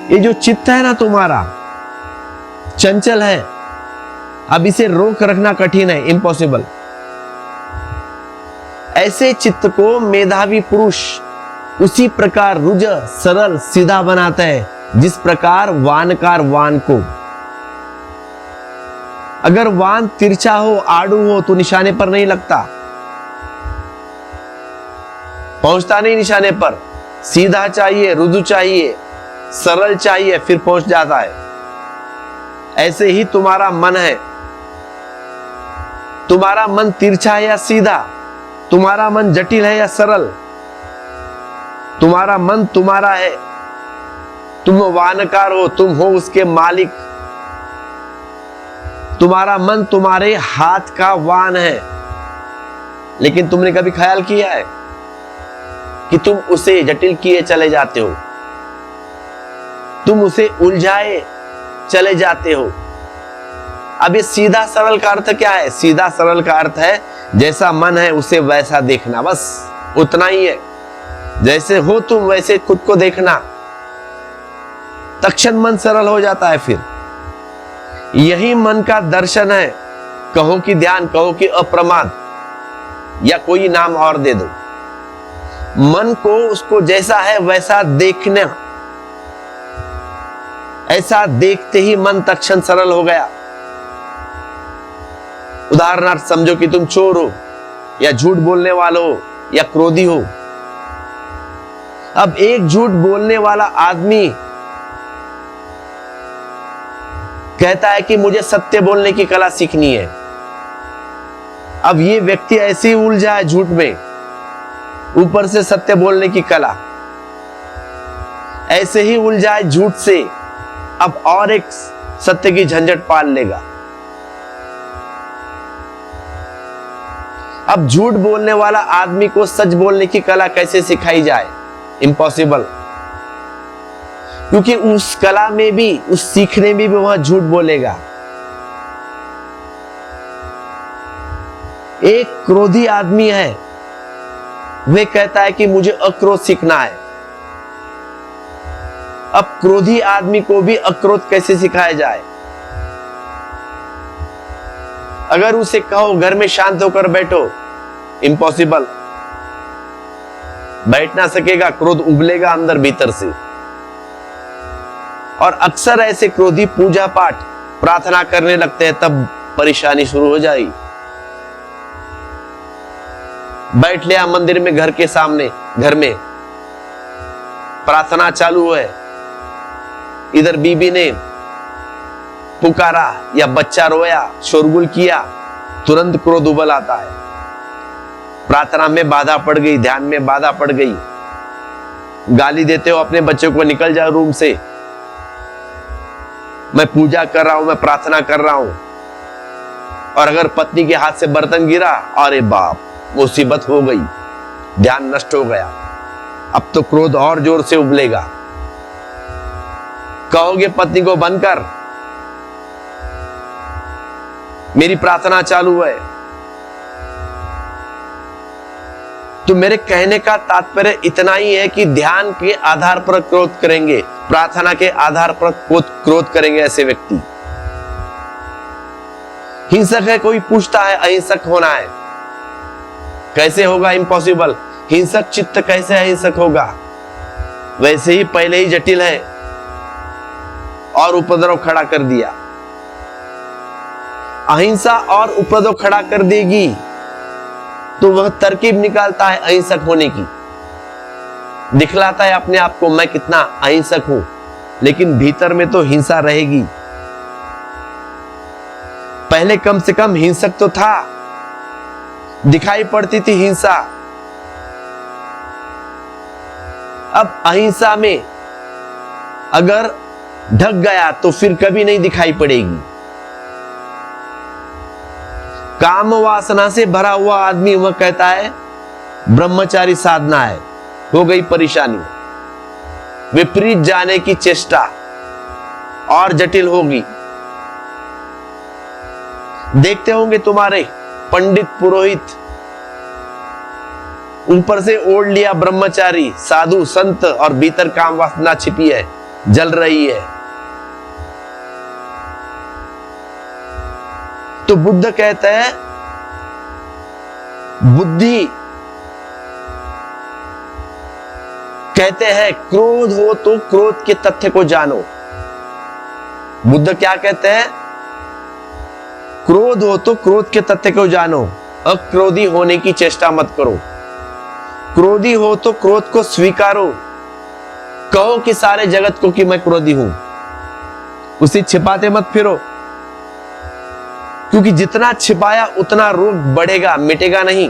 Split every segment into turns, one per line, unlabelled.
ये जो चित्त है ना तुम्हारा, चंचल है, अब इसे रोक रखना कठिन है, इम्पॉसिबल। ऐसे चित्त को मेधावी पुरुष उसी प्रकार रुज सरल सीधा बनाता है जिस प्रकार वानकार वान को। अगर वान तिरछा हो, आड़ू हो तो निशाने पर नहीं लगता, पहुंचता नहीं निशाने पर। सीधा चाहिए, रुजु चाहिए, सरल चाहिए, फिर पहुंच जाता है। ऐसे ही तुम्हारा मन है। तुम्हारा मन तिरछा है या सीधा, तुम्हारा मन जटिल है या सरल, तुम्हारा मन तुम्हारा है, तुम वानकार हो, तुम हो उसके मालिक। तुम्हारा मन तुम्हारे हाथ का वान है, लेकिन तुमने कभी ख्याल किया है कि तुम उसे जटिल किए चले जाते हो, तुम उसे उलझाए चले जाते हो। अब ये सीधा सरल का अर्थ क्या है? सीधा सरल का अर्थ है जैसा मन है उसे वैसा देखना, बस उतना ही है। जैसे हो तुम वैसे खुद को देखना, तक्षण मन सरल हो जाता है। फिर यही मन का दर्शन है। कहो कि ध्यान, कहो कि अप्रमाद, या कोई नाम और दे दो। मन को उसको जैसा है वैसा देखना, ऐसा देखते ही मन तक्षण सरल हो गया। उदाहरणार्थ समझो कि तुम चोर हो या झूठ बोलने वाले हो या क्रोधी हो। अब एक झूठ बोलने वाला आदमी कहता है कि मुझे सत्य बोलने की कला सीखनी है। अब ये व्यक्ति ऐसे ही उलझा है झूठ में, ऊपर से सत्य बोलने की कला, ऐसे ही उलझा है झूठ से, अब और एक सत्य की झंझट पाल लेगा। अब झूठ बोलने वाला आदमी को सच बोलने की कला कैसे सिखाई जाए? इम्पॉसिबल, क्योंकि उस कला में भी, उस सीखने में भी वह झूठ बोलेगा। एक क्रोधी आदमी है, वह कहता है कि मुझे अक्रोध सीखना है। अब क्रोधी आदमी को भी अक्रोध कैसे सिखाया जाए? अगर उसे कहो घर में शांत होकर बैठो, इम्पॉसिबल, बैठ ना सकेगा, क्रोध उबलेगा अंदर भीतर से। और अक्सर ऐसे क्रोधी पूजा पाठ प्रार्थना करने लगते हैं, तब परेशानी शुरू हो जाएगी। बैठ लिया मंदिर में, घर के सामने, घर में प्रार्थना चालू है, इधर बीबी ने पुकारा या बच्चा रोया, शोरगुल किया, तुरंत क्रोध उबल आता है। प्रार्थना में बाधा पड़ गई, ध्यान में बाधा पड़ गई, गाली देते हो अपने बच्चे को, निकल जाओ रूम से, मैं पूजा कर रहा हूं, मैं प्रार्थना कर रहा हूं। और अगर पत्नी के हाथ से बर्तन गिरा, अरे बाप, मुसीबत हो गई, ध्यान नष्ट हो गया। अब तो क्रोध और जोर से उबलेगा। कहोगे पत्नी को बंद कर, मेरी प्रार्थना चालू है। तो मेरे कहने का तात्पर्य इतना ही है कि ध्यान के आधार पर क्रोध करेंगे, प्रार्थना के आधार पर क्रोध करेंगे ऐसे व्यक्ति। हिंसक है, कोई पूछता है अहिंसक होना है, कैसे होगा? इम्पॉसिबल। हिंसक चित्त कैसे अहिंसक होगा? वैसे ही पहले ही जटिल है और उपद्रव खड़ा कर दिया। अहिंसा और उपद्रव खड़ा कर देगी तो वह तरकीब निकालता है अहिंसक होने की, दिखलाता है अपने आप को मैं कितना अहिंसक हूं, लेकिन भीतर में तो हिंसा रहेगी। पहले कम से कम हिंसक तो था, दिखाई पड़ती थी हिंसा। अब अहिंसा में अगर ढक गया तो फिर कभी नहीं दिखाई पड़ेगी। काम वासना से भरा हुआ आदमी वह कहता है ब्रह्मचारी साधना है, हो गई परेशानी, विपरीत जाने की चेष्टा और जटिल होगी। देखते होंगे तुम्हारे पंडित पुरोहित, ऊपर से ओढ़ लिया ब्रह्मचारी साधु संत और भीतर काम वासना छिपी है, जल रही है। तो बुद्ध कहते हैं बुद्धि, कहते हैं क्रोध हो तो क्रोध के तथ्य को जानो। बुद्ध क्या कहते हैं? क्रोध हो तो क्रोध के तथ्य को जानो, अक्रोधी होने की चेष्टा मत करो। क्रोधी हो तो क्रोध को स्वीकारो, कहो कि सारे जगत को कि मैं क्रोधी हूं, उसे छिपाते मत फिरो, क्योंकि जितना छिपाया उतना रोग बढ़ेगा, मिटेगा नहीं।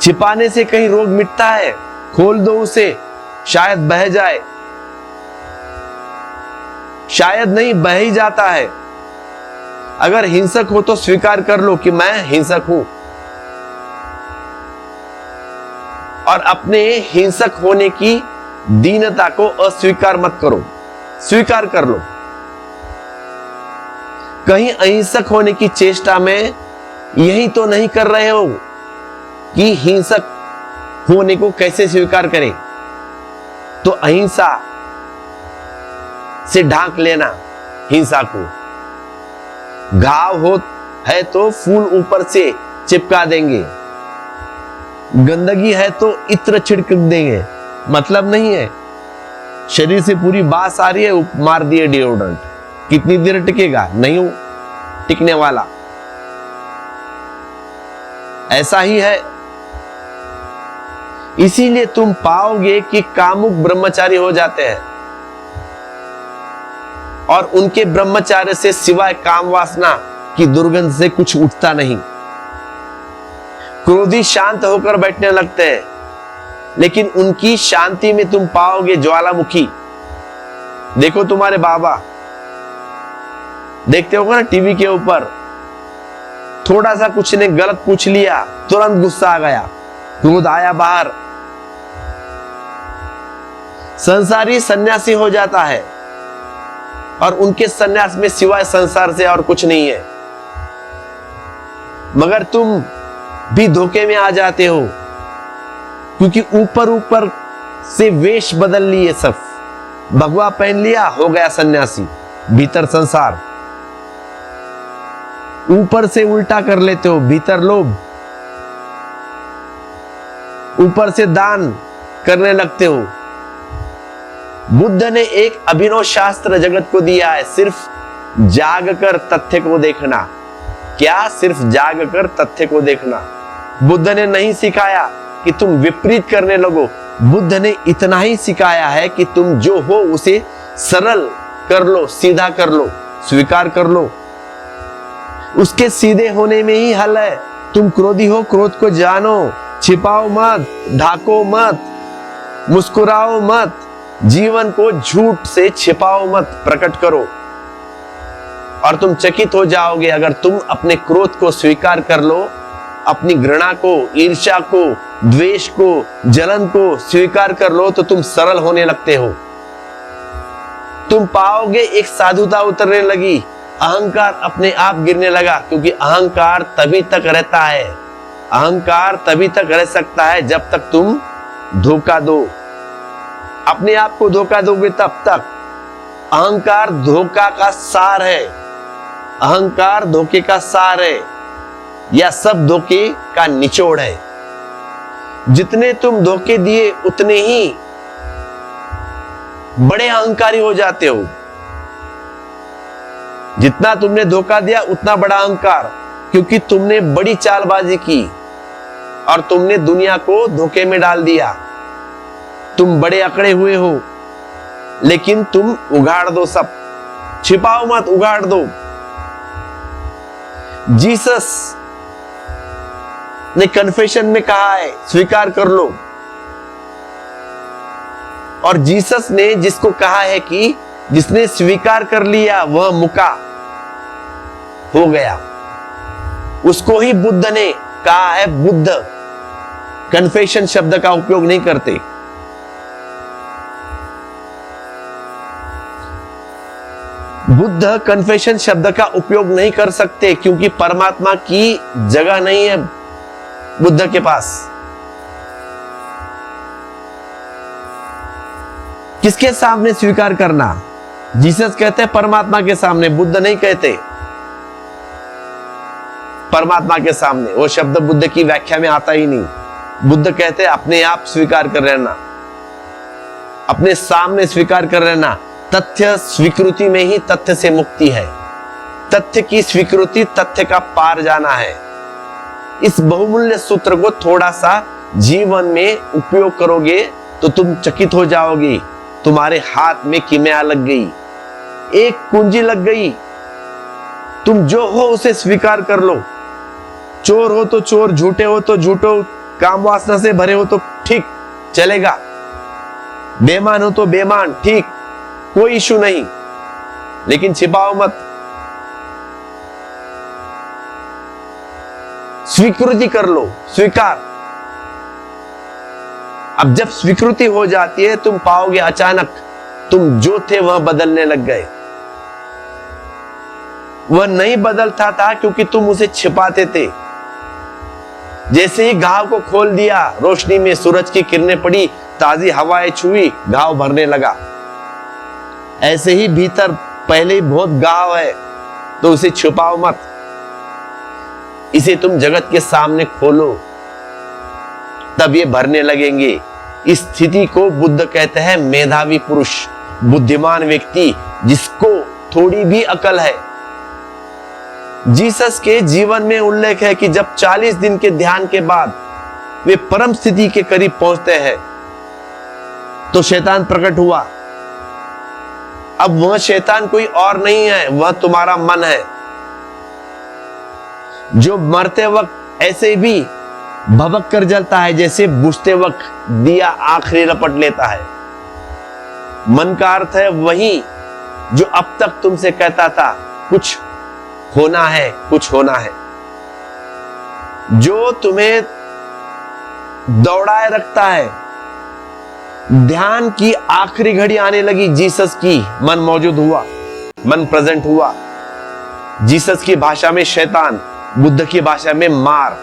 छिपाने से कहीं रोग मिटता है? खोल दो उसे, शायद बह जाए, शायद नहीं, बह ही जाता है। अगर हिंसक हो तो स्वीकार कर लो कि मैं हिंसक हूं, और अपने हिंसक होने की दीनता को अस्वीकार मत करो, स्वीकार कर लो। कहीं अहिंसक होने की चेष्टा में यही तो नहीं कर रहे हो कि हिंसक होने को कैसे स्वीकार करें? तो अहिंसा से ढांक लेना हिंसा को। घाव हो है तो फूल ऊपर से चिपका देंगे, गंदगी है तो इत्र छिड़क देंगे, मतलब नहीं है। शरीर से पूरी बास आ रही है, मार दिए डिओड्रेंट, कितनी देर टिकेगा? नहीं टिकने वाला। ऐसा ही है। इसीलिए तुम पाओगे कि कामुक ब्रह्मचारी हो जाते हैं और उनके ब्रह्मचार्य से सिवाय काम वासना की दुर्गंध से कुछ उठता नहीं। क्रोधी शांत होकर बैठने लगते हैं, लेकिन उनकी शांति में तुम पाओगे ज्वालामुखी। देखो तुम्हारे बाबा, देखते होगा ना टीवी के ऊपर, थोड़ा सा कुछ ने गलत पूछ लिया, तुरंत गुस्सा आ गया, क्रोध आया बाहर। संसारी सन्यासी हो जाता है और उनके सन्यास में सिवाय संसार से और कुछ नहीं है। मगर तुम भी धोखे में आ जाते हो, क्योंकि ऊपर ऊपर से वेश बदल लिए, सब भगवा पहन लिया, हो गया सन्यासी, भीतर संसार। ऊपर से उल्टा कर लेते हो, भीतर लोभ, ऊपर से दान करने लगते हो। बुद्ध ने एक अभिनव शास्त्र जगत को दिया है, सिर्फ जागकर तथ्य को देखना। क्या? सिर्फ जागकर तथ्य को देखना। बुद्ध ने नहीं सिखाया कि तुम विपरीत करने लगो। बुद्ध ने इतना ही सिखाया है कि तुम जो हो उसे सरल कर लो, सीधा कर लो, स्वीकार कर लो। उसके सीधे होने में ही हल है। तुम क्रोधी हो, क्रोध को जानो, छिपाओ मत, ढाको मत, मुस्कुराओ मत, जीवन को झूठ से छिपाओ मत, प्रकट करो। और तुम चकित हो जाओगे, अगर तुम अपने क्रोध को स्वीकार कर लो, अपनी घृणा को, ईर्ष्या को, द्वेष को, जलन को स्वीकार कर लो, तो तुम सरल होने लगते हो। तुम पाओगे एक साधुता उतरने लगी, अहंकार अपने आप गिरने लगा, क्योंकि अहंकार तभी तक रहता है, अहंकार तभी तक रह सकता है जब तक तुम धोखा दो, अपने आप को धोखा दोगे तब तक। अहंकार धोखा का सार है, अहंकार धोखे का सार है, या सब धोखे का निचोड़ है। जितने तुम धोखे दिए उतने ही बड़े अहंकारी हो जाते हो। जितना तुमने धोखा दिया उतना बड़ा अहंकार, क्योंकि तुमने बड़ी चालबाजी की और तुमने दुनिया को धोखे में डाल दिया। तुम बड़े अकड़े हुए हो, लेकिन तुम उगाड़ दो सब, छिपाओ मत, उगाड़ दो। जीसस ने कन्फेशन में कहा है, स्वीकार कर लो। और जीसस ने जिसको कहा है कि जिसने स्वीकार कर लिया वह मुका हो गया, उसको ही बुद्ध ने कहा है। बुद्ध कन्फेशन शब्द का उपयोग नहीं करते। बुद्ध कन्फेशन शब्द का उपयोग नहीं कर सकते, क्योंकि परमात्मा की जगह नहीं है बुद्ध के पास। किसके सामने स्वीकार करना? जीसस कहते हैं परमात्मा के सामने, बुद्ध नहीं कहते परमात्मा के सामने। वो शब्द बुद्ध की व्याख्या में आता ही नहीं। बुद्ध कहते हैं अपने आप स्वीकार कर लेना, अपने सामने स्वीकार कर लेना। तथ्य स्वीकृति में ही तथ्य से मुक्ति है। तथ्य की स्वीकृति तथ्य का पार जाना है। इस बहुमूल्य सूत्र को थोड़ा सा जीवन में उपयोग करोगे तो तुम चकित हो जाओगे। तुम्हारे हाथ में किमिया लग गई, एक कुंजी लग गई। तुम जो हो उसे स्वीकार कर लो। चोर हो तो चोर, झूठे हो तो झूठो, काम वासना से भरे हो तो ठीक चलेगा, बेईमान हो तो बेईमान, ठीक, कोई इशू नहीं, लेकिन छिपाओ मत। स्वीकृति कर लो, स्वीकार। अब जब स्वीकृति हो जाती है तुम पाओगे अचानक तुम जो थे वह बदलने लग गए। वह नहीं बदलता था क्योंकि तुम उसे छिपाते थे। जैसे ही घाव को खोल दिया, रोशनी में सूरज की किरणें पड़ी, ताजी हवाएं छुई, घाव भरने लगा। ऐसे ही भीतर पहले ही बहुत घाव है तो उसे छुपाओ मत, इसे तुम जगत के सामने खोलो, तब ये भरने लगेंगे। इस स्थिति को बुद्ध कहते हैं मेधावी पुरुष, बुद्धिमान व्यक्ति जिसको थोड़ी भी अकल है। जीसस के जीवन में उल्लेख है कि जब 40 दिन के ध्यान के बाद वे परम स्थिति के करीब पहुंचते हैं तो शैतान प्रकट हुआ। अब वह शैतान कोई और नहीं है, वह तुम्हारा मन है जो मरते वक्त ऐसे भी भभक कर जलता है जैसे बुझते वक्त दिया आखिरी लपट लेता है। मन का अर्थ है वही जो अब तक तुमसे कहता था कुछ होना है, कुछ होना है, जो तुम्हें दौड़ाए रखता है। ध्यान की आखिरी घड़ी आने लगी, जीसस की मन मौजूद हुआ, मन प्रेजेंट हुआ। जीसस की भाषा में शैतान, बुद्ध की भाषा में मार।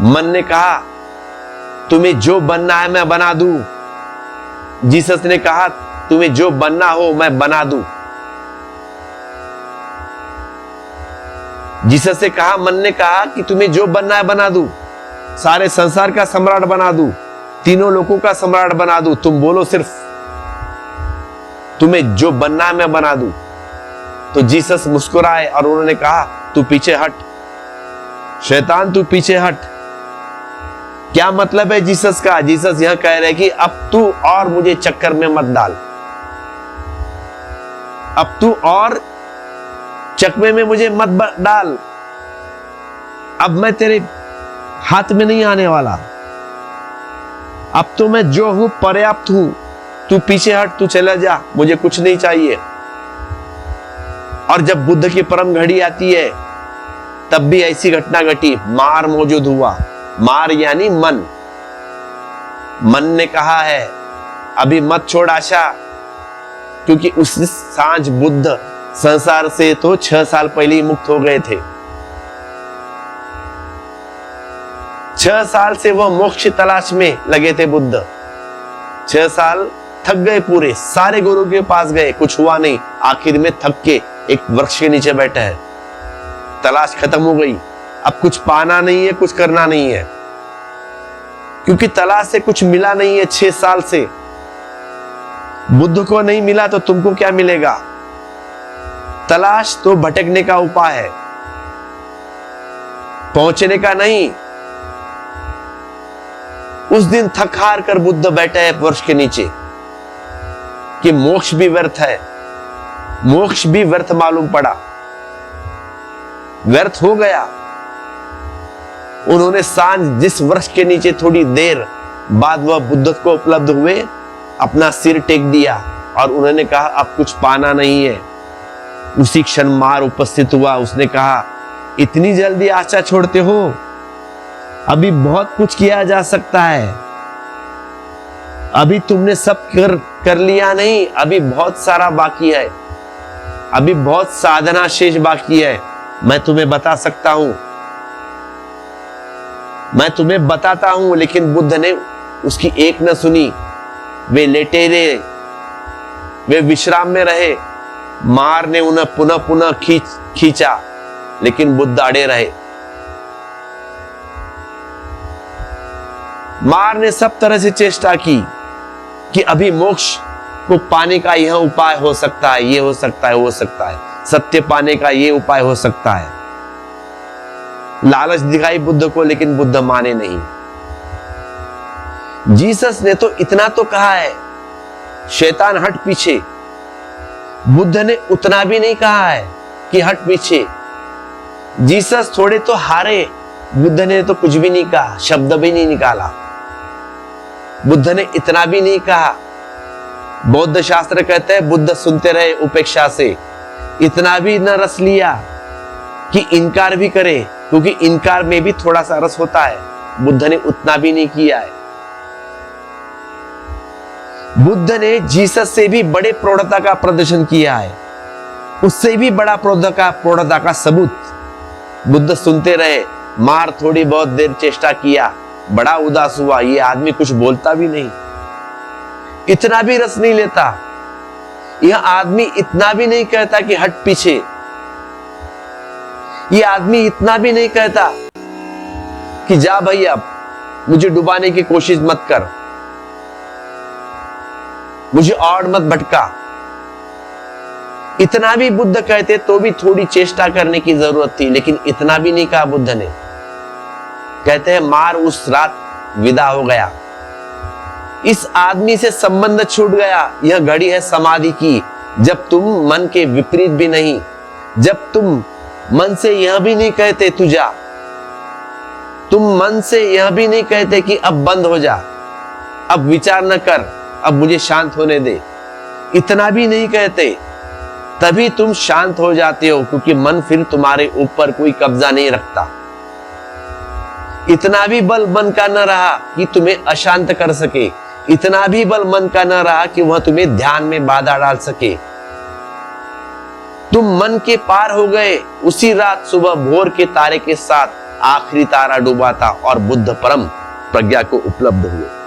मन ने कहा तुम्हें जो बनना है मैं बना दूं। जीसस ने कहा तुम्हें जो बनना हो मैं बना दूं। जीसस से कहा, मन ने कहा कि तुम्हें जो बनना है बना दूं, सारे संसार का सम्राट बना दूं, तीनों लोगों का सम्राट बना दूं। तुम बोलो सिर्फ तुम्हें जो बनना है मैं बना दूं। तो जीसस मुस्कुराए और उन्होंने कहा तू पीछे हट, शैतान तू पीछे हट। क्या मतलब है जीसस का? जीसस यह कह रहे कि अब तू और मुझे चक्कर में मत डाल, अब तू और चकमे में मुझे मत डाल। अब मैं तेरे हाथ में नहीं आने वाला, अब तो मैं जो हूं पर्याप्त हूं। तू पीछे हट, तू चला जा, मुझे कुछ नहीं चाहिए। और जब बुद्ध की परम घड़ी आती है तब भी ऐसी घटना घटी, मार मौजूद हुआ। मार यानी मन। मन ने कहा है अभी मत छोड़ आशा, क्योंकि उस सांझ बुद्ध संसार से तो 6 साल पहले ही मुक्त हो गए थे। 6 साल से वह मोक्ष तलाश में लगे थे बुद्ध। 6 साल थक गए, पूरे सारे गुरु के पास गए, कुछ हुआ नहीं। आखिर में थक के एक वृक्ष के नीचे बैठे हैं। तलाश खत्म हो गई, अब कुछ पाना नहीं है, कुछ करना नहीं है, क्योंकि तलाश से कुछ मिला नहीं है। 6 साल से बुद्ध को नहीं मिला तो तुमको क्या मिलेगा? तलाश तो भटकने का उपाय है, पहुंचने का नहीं। उस दिन थक हार कर बुद्ध बैठे हैं वृक्ष के नीचे कि मोक्ष भी व्यर्थ है। मोक्ष भी व्यर्थ मालूम पड़ा, व्यर्थ हो गया। उन्होंने सांझ जिस वृक्ष के नीचे थोड़ी देर बाद वह बुद्ध को उपलब्ध हुए, अपना सिर टेक दिया और उन्होंने कहा अब कुछ पाना नहीं है। उसी क्षण मार उपस्थित हुआ। उसने कहा इतनी जल्दी आशा छोड़ते हो? अभी बहुत कुछ किया जा सकता है, अभी तुमने सब कर लिया नहीं, अभी बहुत सारा बाकी है, अभी बहुत साधना शेष बाकी है। मैं तुम्हें बता सकता हूं, मैं तुम्हें बताता हूं। लेकिन बुद्ध ने उसकी एक न सुनी। वे लेटे रहे, वे विश्राम में रहे। मार ने उन्हें पुनः पुनः खींचा, लेकिन बुद्ध अड़े रहे। मार ने सब तरह से चेष्टा की कि अभी मोक्ष को पाने का यह उपाय हो सकता है, ये हो सकता है, वो हो सकता है, सत्य पाने का ये उपाय हो सकता है। लालच दिखाई बुद्ध को, लेकिन बुद्ध माने नहीं। जीसस ने तो इतना तो कहा है, शैतान हट पीछे। बुद्ध ने उतना भी नहीं कहा है कि हट पीछे। जीसस थोड़े तो हारे, बुद्ध ने तो कुछ भी नहीं कहा, शब्द भी नहीं निकाला। बुद्ध ने इतना भी नहीं कहा। बौद्ध शास्त्र कहते हैं बुद्ध सुनते रहे उपेक्षा से, इतना भी न रस लिया कि इनकार भी करे, क्योंकि इनकार में भी थोड़ा सा रस होता है। बुद्ध ने उतना भी नहीं किया है। बुद्ध ने जीसस से भी बड़े प्रौढ़ता का प्रदर्शन किया है, उससे भी बड़ा प्रौढ़ता का सबूत। बुद्ध सुनते रहे, मार थोड़ी बहुत देर चेष्टा किया, बड़ा उदास हुआ, ये आदमी कुछ बोलता भी नहीं, इतना भी रस नहीं लेता। यह आदमी इतना भी नहीं कहता कि हट पीछे। यह आदमी इतना भी नहीं कहता कि जा भाई अब मुझे डुबाने की कोशिश मत कर, मुझे और मत भटका। इतना भी बुद्ध कहते तो भी थोड़ी चेष्टा करने की जरूरत थी, लेकिन इतना भी नहीं कहा बुद्ध ने। कहते हैं मार उस रात विदा हो गया, इस आदमी से संबंध छूट गया। यह घड़ी है समाधि की, जब तुम मन के विपरीत भी नहीं, जब तुम मन से यह भी नहीं कहते तू जा, तुम मन से यह भी नहीं कहते कि अब बंद हो जा, अब विचार न कर, अब मुझे शांत होने दे, इतना भी नहीं कहते, तभी तुम शांत हो जाते हो, क्योंकि मन फिर तुम्हारे ऊपर कोई कब्जा नहीं रखता। इतना भी बल मन का न रहा कि तुम्हें अशांत कर सके, इतना भी बल मन का न रहा कि वह तुम्हें ध्यान में बाधा डाल सके। तुम मन के पार हो गए। उसी रात सुबह भोर के तारे के साथ आखिरी तारा डूबा था और बुद्ध परम प्रज्ञा को उपलब्ध हुए।